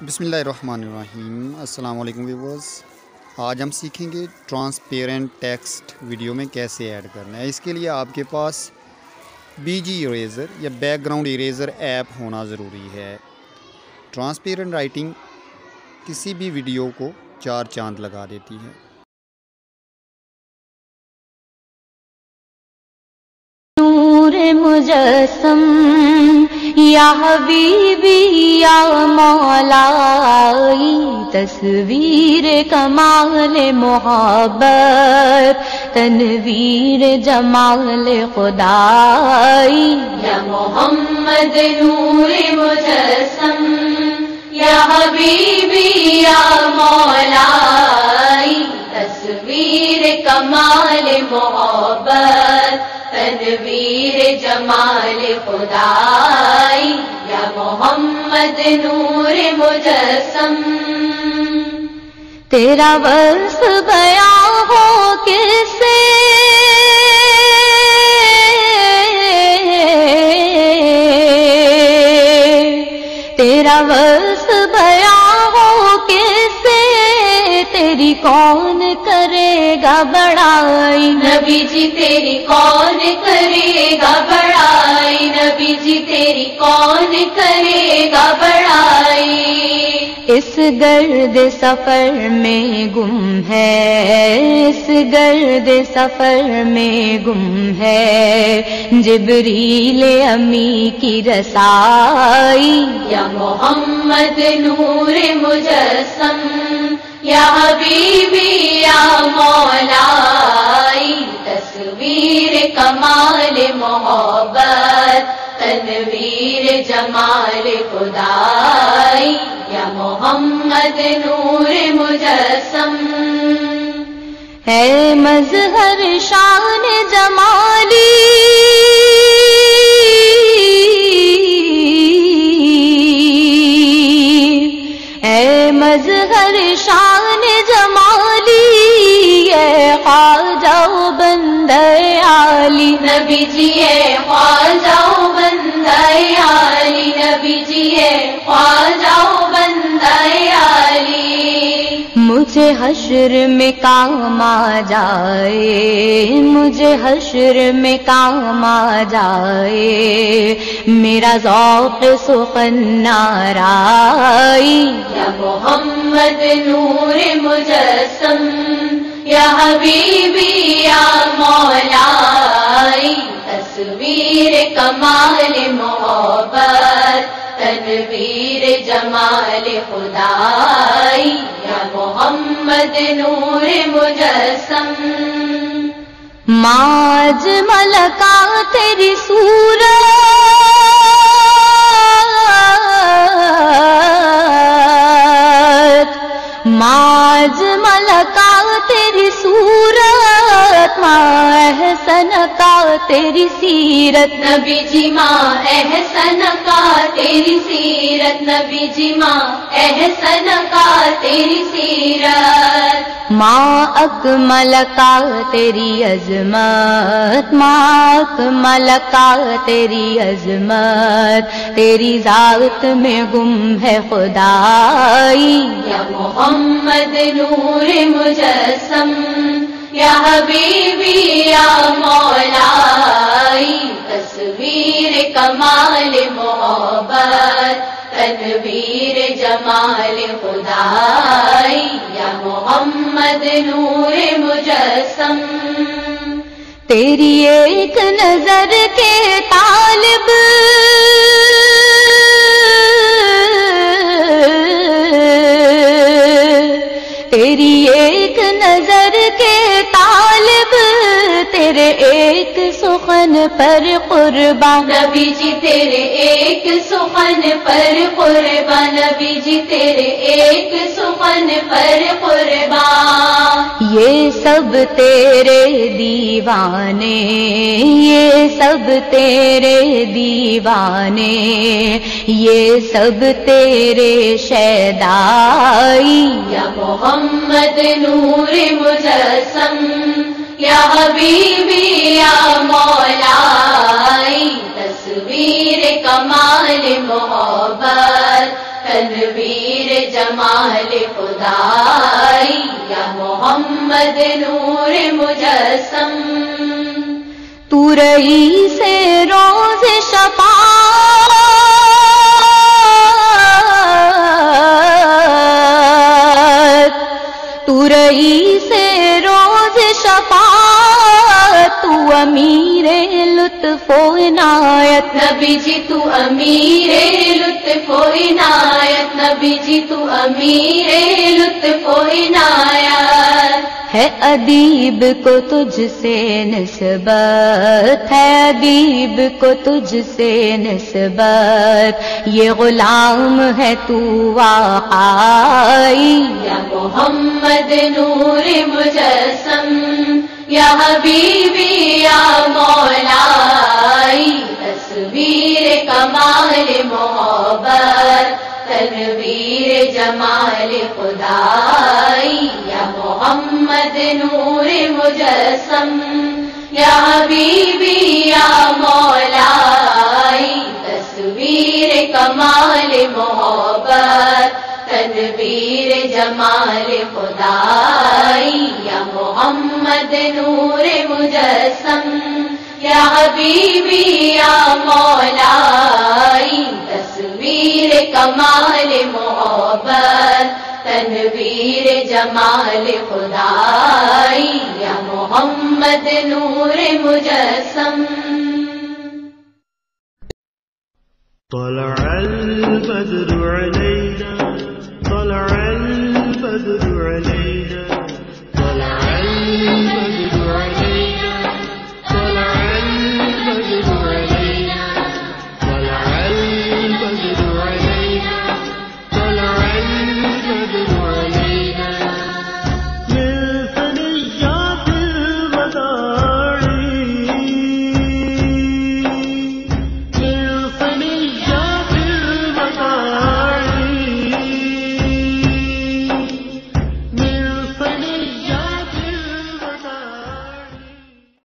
بسم اللہ الرحمن الرحیم۔ السلام علیکم ویورز، آج ہم سیکھیں گے ٹرانسپیرنٹ ٹیکسٹ ویڈیو میں کیسے ایڈ کرنا ہے۔ اس کے لیے آپ کے پاس بی جی اریزر یا بیک گراؤنڈ اریزر ایپ ہونا ضروری ہے۔ ٹرانسپیرنٹ رائٹنگ کسی بھی ویڈیو کو چار چاند لگا دیتی ہے۔ نور مجسم یا حبیبی یا مولائی، تصویر کمال محبت تنویر جمال خدائی، یا محمد نور مجسم یا حبیبی یا مولائی، تصویر کمال محبت تنویر جمال خدائی، یا محمد نور مجسم۔ تیرا وصف بیان ہو کس سے، تیرا وصف بیان ہو کس سے، تیری کون کرے گا بڑائی، نبی جی تیری کون کرے گا بڑائی، نبی جی تیری کون کرے گا بڑائی۔ اس گرد سفر میں گم ہے، اس گرد سفر میں گم ہے، جبریل امی کی رسائی، یا محمد نور مجسم یا حبیبی یا مولائی، تصویر کمال محبت تنویر جمال خدائی، یا محمد نور مجسم۔ ہے مظہر شان جمالی، ہے مظہر شان جمالی، ہے خواجہ بندہ عالی، نبی جی ہے خواجہ بندہ عالی، نبی جی ہے خواجہ بندہ عالی۔ مجھے حشر میں کام آ جائے، مجھے حشر میں کام آ جائے، میرا ذوق سخن نارائی، یا محمد نور مجسم یا حبیبی یا مولائی، تصویر کمال محبت تنویر جمال خدائی، یا محمد نور مجسم۔ ماج ملکا تیری صورت، ماج ملکا تیری صورت، ماں احسن کا تیری سیرت، نبی جی ماں احسن کا تیری سیرت، نبی جی ماں احسن کا تیری سیرت۔ ماں اکمل کا تیری عظمت، ماں اکمل کا تیری عظمت، تیری ذات میں گم ہے خدائی، یا محمد نور مجسم یا حبیبی یا مولائی، تصویر کمال محبت تنویر جمال خدائی، یا محمد نور مجسم۔ تیری ایک نظر کے طالب، تیری ایک نظر کے طالب، تیرے ایک سخن پر قربان، نبی جی تیرے ایک سخن پر قربان، نبی جی تیرے ایک سخن پر قربان۔ یہ سب تیرے دیوانے، یہ سب تیرے دیوانے، یہ سب تیرے شیدائی، یا محمد نور مجسم یا حبیبی یا مولائی، تصویر کمال محبت تنویر جمال خدائی یا محمد نور مجسم. تو رئیس روز شفاعت، تو رئیس روز شفاعت، تو امیر لطف و عنایت. نبی جی تو امیر لطف و عنایت، نبی جی تو امیر لطف و عنایت. ہے ادیب کو تجھ سے نسبت، ہے ادیب کو تجھ سے نسبت، یہ غلام ہے تو آقائی یا محمد نور مجسم. یا حبیبی یا مولائی، تصویر کمال محبت، تنویر جمال خدائی یا محمد نور مجسم. یا حبیبی یا مولائی، تصویر کمال محبت، تنویر جمال خدائی یا محمد نور مجسم. یا حبیبی یا مولائی، تصویر کمال محبت، تنویر جمال خدائی یا محمد نور مجسم. طلع البدر علينا